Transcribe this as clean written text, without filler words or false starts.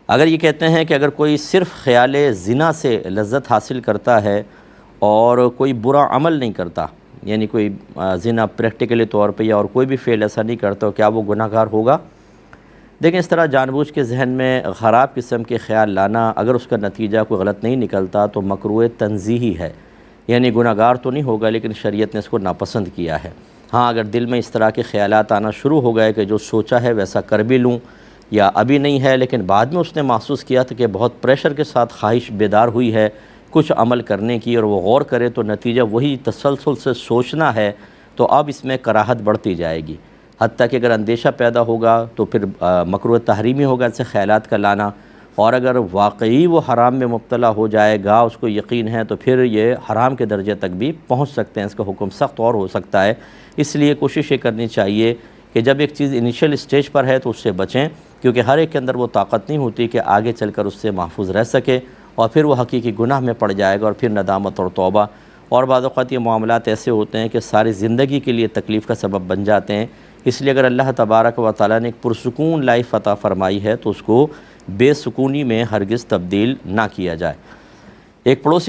اگر یہ کہتے ہیں کہ اگر کوئی صرف خیال زنا سے لذت حاصل کرتا ہے اور کوئی برا عمل نہیں کرتا، یعنی کوئی زنا پریکٹیکلی طور پہ یا اور کوئی بھی فعل ایسا نہیں کرتا، کیا وہ گناہ گار ہوگا؟ دیکھیں، اس طرح جان بوجھ کے ذہن میں خراب قسم کے خیال لانا، اگر اس کا نتیجہ کوئی غلط نہیں نکلتا تو مکروہ تنزیہی ہے، یعنی گناہ گار تو نہیں ہوگا لیکن شریعت نے اس کو ناپسند کیا ہے۔ ہاں، اگر دل میں اس طرح کے خیالات آنا شروع ہو گئے کہ جو سوچا ہے ویسا کر بھی لوں، یا ابھی نہیں ہے لیکن بعد میں اس نے محسوس کیا تھا کہ بہت پریشر کے ساتھ خواہش بیدار ہوئی ہے کچھ عمل کرنے کی، اور وہ غور کرے تو نتیجہ وہی تسلسل سے سوچنا ہے، تو اب اس میں کراہت بڑھتی جائے گی، حتیٰ کہ اگر اندیشہ پیدا ہوگا تو پھر مکروہ تحریمی ہوگا ایسے خیالات کا لانا، اور اگر واقعی وہ حرام میں مبتلا ہو جائے گا، اس کو یقین ہے، تو پھر یہ حرام کے درجے تک بھی پہنچ سکتے ہیں، اس کا حکم سخت اور ہو سکتا ہے۔ اس لیے کوشش یہ کرنی چاہیے کہ جب ایک چیز انیشل اسٹیج پر ہے تو اس سے بچیں، کیونکہ ہر ایک کے اندر وہ طاقت نہیں ہوتی کہ آگے چل کر اس سے محفوظ رہ سکے، اور پھر وہ حقیقی گناہ میں پڑ جائے گا، اور پھر ندامت اور توبہ، اور بعض اوقات یہ معاملات ایسے ہوتے ہیں کہ ساری زندگی کے لیے تکلیف کا سبب بن جاتے ہیں۔ اس لیے اگر اللہ تبارک و تعالیٰ نے ایک پرسکون لائف عطا فرمائی ہے تو اس کو بے سکونی میں ہرگز تبدیل نہ کیا جائے۔ ایک پڑوسی